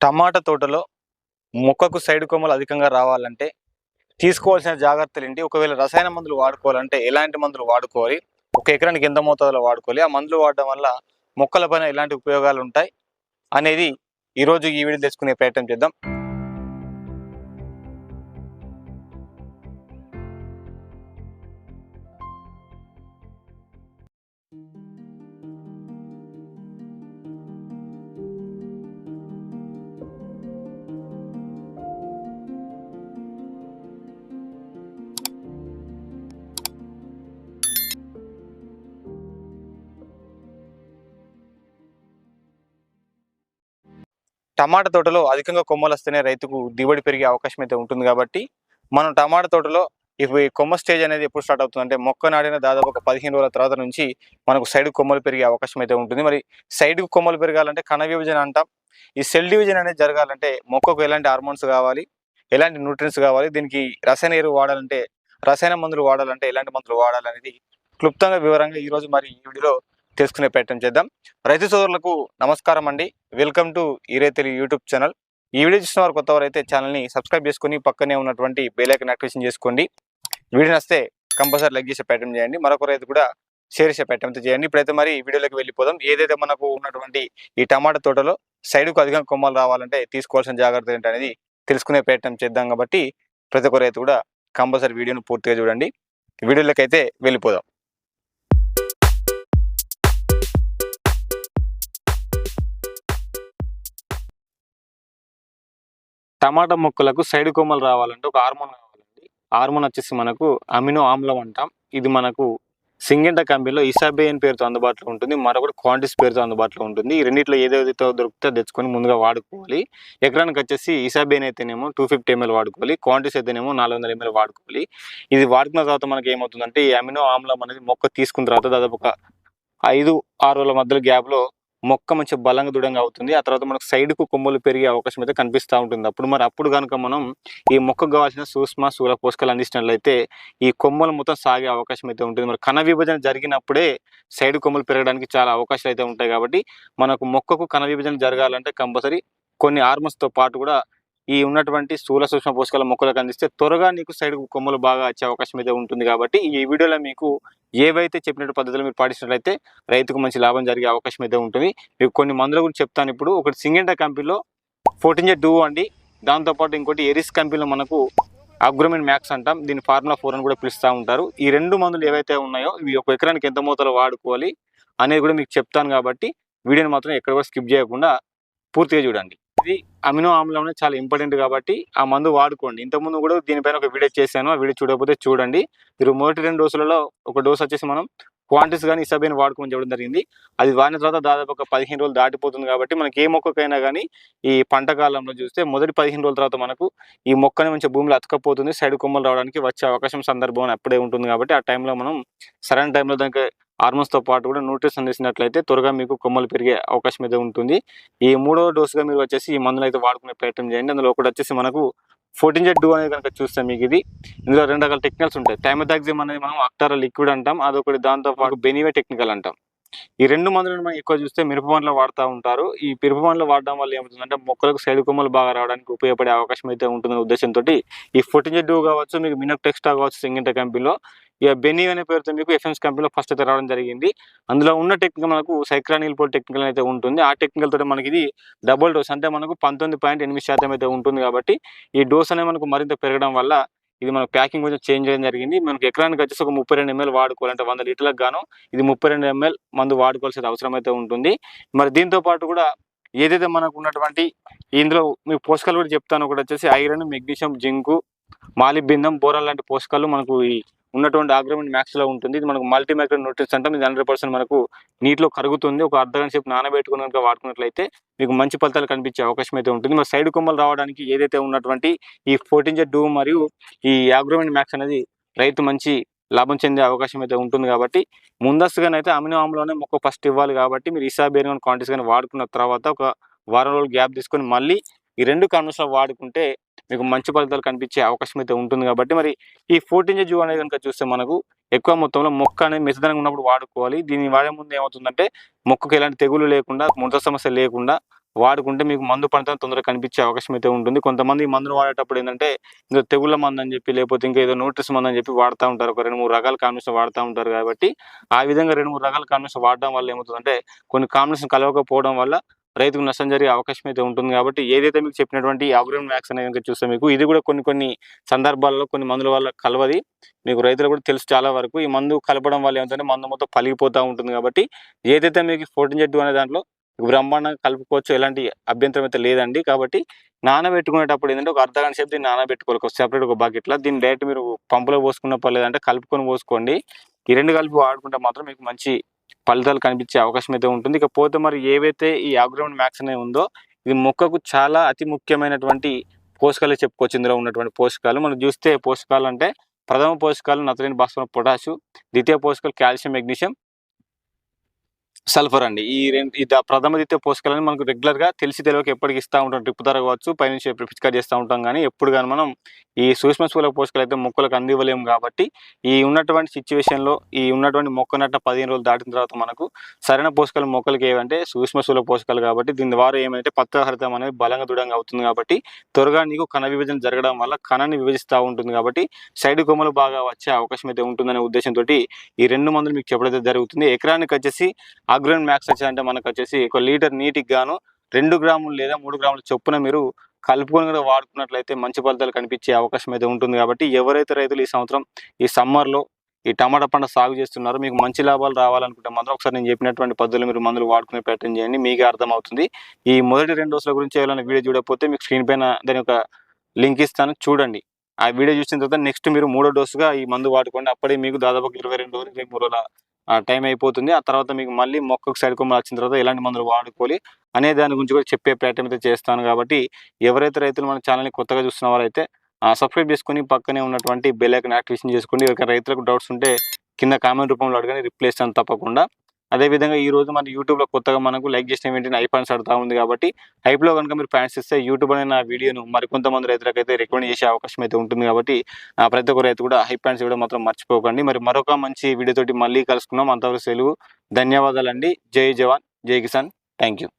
టమాటా తోటలో మొక్కకు సైడ్ కొమ్మలు అధికంగా రావాలంటే తీసుకోవాల్సిన జాగ్రత్తలు ఏంటి? ఒకవేళ రసాయన మందులు వాడుకోవాలంటే ఎలాంటి మందులు వాడుకోవాలి? ఒక ఎకరానికి ఎంత మోతాదులో వాడుకోవాలి? ఆ మందులు వాడడం వల్ల మొక్కల పైన ఎలాంటి ఉపయోగాలు ఉంటాయి అనేది ఈరోజు ఈ వీడియో తెలుసుకునే ప్రయత్నం చేద్దాం. టమాటా తోటలో అధికంగా కొమ్మలు వస్తేనే రైతుకు దిగుబడి పెరిగే అవకాశం అయితే ఉంటుంది. కాబట్టి మనం టమాటా తోటలో ఈ కొమ్మ స్టేజ్ అనేది ఎప్పుడు స్టార్ట్ అవుతుంది అంటే మొక్క నాటిన దాదాపు ఒక 15 రోజుల తర్వాత నుంచి మనకు సైడ్ కొమ్మలు పెరిగే అవకాశం అయితే ఉంటుంది. మరి సైడ్ కొమ్మలు పెరగాలంటే కణ విభజన అంటాం. ఈ సెల్ డివిజన్ అనేది జరగాలంటే మొక్కకు ఎలాంటి హార్మోన్స్ కావాలి, ఎలాంటి న్యూట్రియన్స్ కావాలి, దీనికి రసాయన ఎరువు వాడాలంటే, రసాయన మందులు వాడాలంటే ఎలాంటి మందులు వాడాలనేది క్లుప్తంగా వివరంగా ఈరోజు మరి ఈ వీడియోలో తెలుసుకునే ప్రయత్నం చేద్దాం. రైతు సోదరులకు నమస్కారం అండి. వెల్కమ్ టు ఈ రైతు యూట్యూబ్ ఛానల్. ఈ వీడియో చూసిన వారు కొత్త వారు అయితే ఛానల్ని సబ్స్క్రైబ్ చేసుకుని పక్కనే ఉన్నటువంటి బెల్ ఐకాన్ యాక్టివేషన్ చేసుకోండి. వీడియో నచ్చితే కంపల్సరీ లైక్ చేసే ప్రయత్నం చేయండి. మరొక రైతు కూడా షేర్ చేసే ప్రయత్నం చేయండి. ఇప్పుడైతే మరి వీడియోలోకి వెళ్ళిపోదాం. ఏదైతే మనకు ఉన్నటువంటి ఈ టమాటా తోటలో సైడ్కు అధికంగా కొమ్మలు రావాలంటే తీసుకోవాల్సిన జాగ్రత్తలు ఏంటనేది తెలుసుకునే ప్రయత్నం చేద్దాం. కాబట్టి ప్రతి ఒక్క రైతు కూడా కంపల్సరీ వీడియోను పూర్తిగా చూడండి. వీడియోలోకి అయితే వెళ్ళిపోదాం. టమాటా మొక్కలకు సైడ్ కొమ్మలు రావాలంటే ఒక హార్మోన్ కావాలండి. హార్మోన్ వచ్చేసి మనకు అమినో ఆమ్లం అంటాం. ఇది మనకు సింగెంటా కంపెనీలో ఇసాబేన్ పేరుతో అందుబాటులో ఉంటుంది, మరొకటి క్వాంటిస్ పేరుతో అందుబాటులో ఉంటుంది. ఈ రెండిట్లో ఏదైతే దొరికితే తెచ్చుకొని ముందుగా వాడుకోవాలి. ఎకరానికి వచ్చేసి ఇసాబేన్ అయితేనేమో 250 ml వాడుకోవాలి, క్వాంటిస్ అయితేనేమో 400 ml వాడుకోవాలి. ఇది వాడుకున్న తర్వాత మనకి ఏమవుతుందంటే ఈ అమినో ఆమ్లం అనేది మొక్క తీసుకున్న తర్వాత దాదాపు ఒక 5-6 రోజుల మధ్యలో గ్యాప్లో మొక్క మంచి బలంగా దృఢంగా అవుతుంది. ఆ తర్వాత మనకు సైడ్కు కొమ్మలు పెరిగే అవకాశం అయితే కనిపిస్తూ ఉంటుంది. అప్పుడు కనుక మనం ఈ మొక్కకు కావాల్సిన సూక్ష్మ స్థూల పోషకాలు అందించినట్లయితే ఈ కొమ్మలు మొత్తం సాగే అవకాశం అయితే ఉంటుంది. మరి కణ విభజన జరిగినప్పుడే సైడ్ కొమ్మలు పెరగడానికి చాలా అవకాశాలు అయితే ఉంటాయి. కాబట్టి మనకు మొక్కకు కణ విభజన జరగాలంటే కంపల్సరీ కొన్ని హార్మోన్స్తో పాటు కూడా ఈ ఉన్నటువంటి స్థూల సూక్ష్మ పోషకాల మొక్కలకు అందిస్తే త్వరగా నీకు సైడ్ కొమ్మలు బాగా వచ్చే అవకాశం అయితే ఉంటుంది. కాబట్టి ఈ వీడియోలో మీకు ఏవైతే చెప్పినట్టు పద్ధతులు మీరు పాటించినట్లయితే రైతుకు మంచి లాభం జరిగే అవకాశం అయితే ఉంటుంది. మీకు కొన్ని మందుల గురించి చెప్తాను. ఇప్పుడు ఒకటి సింగెంటా కంపెనీలో 14 డూ అండి. దాంతోపాటు ఇంకోటి ఎరిస్ కంపెనీలో మనకు అగ్రోమిన్ మ్యాక్స్ అంటాం. దీని ఫార్ములా 4 అని కూడా పిలుస్తూ ఉంటారు. ఈ రెండు మందులు ఏవైతే ఉన్నాయో ఇవి ఒక ఎకరానికి ఎంత మోతాదులో వాడుకోవాలి అనేది కూడా మీకు చెప్తాను. కాబట్టి వీడియోని మాత్రం ఎక్కడ కూడా స్కిప్ చేయకుండా పూర్తిగా చూడండి. ఇది అమినో ఆమ్లం అనేది చాలా ఇంపార్టెంట్ కాబట్టి ఆ మందు వాడుకోండి. ఇంతకుముందు కూడా దీనిపైన ఒక వీడియో చేశాను, ఆ వీడియో చూడకపోతే చూడండి. మీరు మొదటి 2 డోసులలో ఒక డోస్ వచ్చేసి మనం క్వాంటిస్ కానీ ఇసాబేన్ వాడుకోమని చెప్పడం జరిగింది. అది వాడిన తర్వాత దాదాపు ఒక 15 రోజులు దాటిపోతుంది. కాబట్టి మనకి ఏ మొక్కకైనా కానీ ఈ పంట కాలంలో చూస్తే మొదటి 15 రోజుల తర్వాత మనకు ఈ మొక్కని మంచి భూమిలో అతకపోతుంది, సైడ్ కొమ్మలు రావడానికి వచ్చే అవకాశం సందర్భం అప్పుడే ఉంటుంది. కాబట్టి ఆ టైంలో మనం సరైన టైంలో దానికి హార్మోన్స్తో పాటు కూడా న్యూట్రిషన్ అందించినట్లయితే త్వరగా మీకు కొమ్మలు పెరిగే అవకాశం అయితే ఉంటుంది. ఈ 3వ డోసుగా మీరు వచ్చేసి ఈ మందులు అయితే వాడుకునే ప్రయత్నం చేయండి. అందులో ఒకటి వచ్చేసి మనకు 14 డూ అనేది కనుక చూస్తే మీకు ఇందులో 2 రకాల టెక్నికల్స్ ఉంటాయి. థైమోథాక్సిమ్ అనేది మనం అక్టారా లిక్విడ్ అంటాం, అదొకటి. దాంతోపాటు బెనివే టెక్నికల్ అంటాం. ఈ 2 మందులను మనం ఎక్కువ చూస్తే మిరప పంటలో వాడుతూ ఉంటారు. ఈ మిరప పంటలో వాడడం వల్ల ఏమవుతుందంటే మొక్కలకు సైడ్ కొమ్మలు బాగా రావడానికి ఉపయోగపడే అవకాశం అయితే ఉంటుందనే ఉద్దేశంతో ఈ 14 డూ కావచ్చు, మీకు మినక్ టెక్స్టా కావచ్చు సింగెంటా కంపెనీలో, ఇక బెనీ అనే పేరుతో మీకు ఎఫ్ఎంస్ కంపెనీలో ఫస్ట్ అయితే రావడం జరిగింది. అందులో ఉన్న టెక్నికల్ మనకు సైక్రానిల్ టెక్నికల్ అయితే ఉంటుంది. ఆ టెక్నికల్ తోటి మనకి ఇది డబుల్ డోస్ అంటే మనకు 19.8% అయితే ఉంటుంది. కాబట్టి ఈ డోస్ అనేది మనకు మరింత పెరగడం వల్ల ఇది మన ప్యాకింగ్ కొంచెం చేంజ్ చేయడం జరిగింది. మనకు ఎకరానికి వచ్చేసి ఒక 32 ml వాడుకోవాలంటే 100 లీటర్లకు గాను ఇది 32 ml మందు వాడుకోవాల్సిన అవసరం అయితే ఉంటుంది. మరి దీంతో పాటు కూడా ఏదైతే మనకు ఉన్నటువంటి ఇందులో మీకు పోషకాలు కూడా చెప్తాను. ఒకటి వచ్చేసి iron, magnesium, zinc, molybdenum, boron లాంటి పోషకాలు మనకు ఈ ఉన్నటువంటి అగ్రోమిన్ మ్యాక్స్ లో ఉంటుంది. ఇది మనకు మల్టీ మైక్రో న్యూట్రియన్స్ అంటాం. ఇది 100% మనకు నీటిలో కరుగుతుంది. ఒక అర్ధగంట సేపు నానబెట్టుకుని కనుక వాడుకున్నట్లయితే మీకు మంచి ఫలితాలు కనిపించే అవకాశం అయితే ఉంటుంది. మరి సైడ్ కొమ్మలు రావడానికి ఏదైతే ఉన్నటువంటి ఈ 14 డూ మరియు ఈ అగ్రోమిన్ మ్యాక్స్ అనేది రైతు మంచి లాభం చెందే అవకాశం అయితే ఉంటుంది. కాబట్టి ముందస్తుగానైతే అమినో ఆమ్లంలోనే మొక్క ఫస్ట్ ఇవ్వాలి. కాబట్టి మీరు ఇసాబేన్ కానీ క్వాంటిస్ కానీ వాడుకున్న తర్వాత ఒక వారం రోజులు గ్యాప్ తీసుకొని మళ్ళీ ఈ 2 కాంబినేషన్లో వాడుకుంటే మీకు మంచి ఫలితాలు కనిపించే అవకాశం అయితే ఉంటుంది. కాబట్టి మరి ఈ 14 జూ అనేది కనుక చూస్తే మనకు ఎక్కువ మొత్తంలో మొక్క అనేది మెత్తదనంగా ఉన్నప్పుడు వాడుకోవాలి. దీన్ని వాడే ముందు ఏమవుతుందంటే మొక్కకు ఎలాంటి తెగులు లేకుండా, ముడత సమస్య లేకుండా వాడుకుంటే మీకు మందు పనితనం తొందరగా కనిపించే అవకాశం అయితే ఉంటుంది. కొంతమంది ఈ మందులు వాడేటప్పుడు ఏంటంటే ఇందులో తెగుళ్ళ మందని చెప్పి లేకపోతే ఇంకా ఏదో న్యూట్రిస్ మందని చెప్పి వాడుతూ ఉంటారు. ఒక 2, 3 రకాల కాంబినేషన్ వాడుతూ ఉంటారు కాబట్టి ఆ విధంగా 2, 3 రకాల కాంబినేషన్ వాడడం వల్ల ఏమవుతుందంటే కొన్ని కాంబినేషన్ కలవకపోవడం వల్ల రైతుకు నష్టం జరిగే అవకాశం అయితే ఉంటుంది. కాబట్టి ఏదైతే మీకు చెప్పినటువంటి అగ్రోన్ మ్యాక్స్ అనేది కనుక చూస్తే మీకు ఇది కూడా కొన్ని సందర్భాల్లో కొన్ని మందుల వల్ల కలవది. మీకు రైతులకు కూడా తెలుసు చాలా వరకు. ఈ మందు కలపడం వల్ల ఏమవుతుందంటే మందు మొత్తం పలిగిపోతూ ఉంటుంది. కాబట్టి ఏదైతే మీకు 14Z అనే దాంట్లో బ్రహ్మాండంగా కలుపుకోవచ్చు. ఎలాంటి అభ్యంతరం అయితే లేదండి. కాబట్టి నానబెట్టుకునేటప్పుడు ఏంటంటే ఒక అర్ధగంట సేపు దీన్ని నానబెట్టుకోవాలి. ఒక సెపరేట్ ఒక బకెట్‌లో. దీన్ని డైరెక్ట్ మీరు పంపులో పోసుకున్న పర్లేదంటే కలుపుకొని పోసుకోండి. ఈ 2 కలిపి వాడుకుంటే మాత్రం మీకు మంచి ఫలితాలు కనిపించే అవకాశం అయితే ఉంటుంది. ఇకపోతే మరి ఏవైతే ఈ అగ్రోన్ మ్యాక్స్ అనేది ఉందో ఇది మొక్కకు చాలా అతి ముఖ్యమైనటువంటి పోషకాలు చెప్పుకోవచ్చు. ఇందులో ఉన్నటువంటి పోషకాలు మనం చూస్తే పోషకాలు అంటే ప్రథమ పోషకాలు నత్రజని, భాస్వరం, పొటాషు, ద్వితీయ పోషకాలు కాల్షియం, మెగ్నీషియం, సల్ఫర్ అండి. ఈ ప్రథమ ద్వితీయ పోషకాలని మనకు రెగ్యులర్‌గా తెలిసి తెలవక ఎప్పటికి ఇస్తా ఉంటాం. డ్రిప్ ద్వారా కావచ్చు, పైనుంచి పిచికారీ చేస్తా ఉంటాం గానీ, ఎప్పుడు గాని మనం ఈ సూక్ష్మ స్థూల పోషకాలైతే మొక్కలకు అందివ్వలేము కాబట్టి, ఈ ఉన్నటువంటి సిట్యుయేషన్‌లో ఈ ఉన్నటువంటి మొక్క నాటిన 15 రోజులు దాటిన తర్వాత మనకు సరైన పోషకాలు మొక్కలకి ఏవంటే సూక్ష్మ స్థూల పోషకాలు కాబట్టి, దీని ద్వారా ఏమైతే పత్రహరితం అనేది బలంగా దృఢంగా అవుతుంది కాబట్టి, త్వరగా నీకు కణ విభజన జరగడం వల్ల కణాన్ని విభజిస్తా ఉంటుంది కాబట్టి, సైడ్ కొమ్మలు బాగా వచ్చే అవకాశం అయితే ఉంటుందనే ఉద్దేశంతోటి ఈ 2 మందులు మీకు చెప్పడం అయితే జరుగుతుంది. ఎకరానికొచ్చేసి అగ్రోన్ మ్యాక్స్ వచ్చేదంటే మనకొచ్చేసి ఒక లీటర్ నీటికి గాను 2 గ్రాములు లేదా 3 గ్రాముల చొప్పున మీరు కలుపుకొని కూడా వాడుకున్నట్లయితే మంచి ఫలితాలు కనిపించే అవకాశం అయితే ఉంటుంది. కాబట్టి ఎవరైతే రైతులు ఈ సంవత్సరం ఈ సమ్మర్‌లో ఈ టమాటా పంట సాగు చేస్తున్నారో మీకు మంచి లాభాలు రావాలనుకుంటే మాత్రం ఒకసారి నేను చెప్పినటువంటి పద్ధతులు మీరు మందులు వాడుకునే ప్రయత్నం చేయండి. మీకే అర్థమవుతుంది. ఈ మొదటి 2 డోసుల గురించి ఎవరైనా వీడియో చూడకపోతే మీకు స్క్రీన్ పైన దాని యొక్క లింక్ ఇస్తాను చూడండి. ఆ వీడియో చూసిన తర్వాత నెక్స్ట్ మీరు 3వ డోసుగా ఈ మందు వాడుకోండి. అప్పుడే మీకు దాదాపుగా 22 రోజులు, 23 రోజుల టైం అయిపోతుంది. ఆ తర్వాత మీకు మళ్ళీ మొక్కకు సైడ్ కొమ్మలు వచ్చిన తర్వాత ఎలాంటి మందులు వాడుకోవాలి అనే దాని గురించి కూడా చెప్పే ప్రయత్నం అయితే చేస్తాను. కాబట్టి ఎవరైతే రైతులు మన ఛానల్‌ని కొత్తగా చూస్తున్న వారైతే సబ్స్క్రైబ్ చేసుకొని పక్కనే ఉన్నటువంటి బెల్ ఐకాన్ యాక్టివేషన్ చేసుకోండి. ఎవరికైనా రైతులకు డౌట్స్ ఉంటే కింద కామెంట్ రూపంలో అడగండి, రిప్లై ఇస్తాను తప్పకుండా. అదేవిధంగా ఈరోజు మన యూట్యూబ్‌లో కొత్తగా మనకు లైక్ చేసిన వెంటనే హై పాయింట్స్ అడుగుతా ఉంది కాబట్టి హైప్‌లో కనుక మీరు పాయింట్స్ ఇస్తే యూట్యూబ్ అనే నా వీడియోను మరికొంతమంది రైతులకైతే రికమెండ్ చేసే అవకాశం అయితే ఉంటుంది. కాబట్టి ప్రతి ఒక్క రైతు కూడా హై పాయింట్స్ ఇవ్వడం మాత్రం మర్చిపోకండి. మరి మరొక మంచి వీడియోతోటి మళ్ళీ కలుసుకుందాం. అంతవరకు సెలవు. ధన్యవాదాలండి. జై జవాన్, జై కిసాన్. Thank you.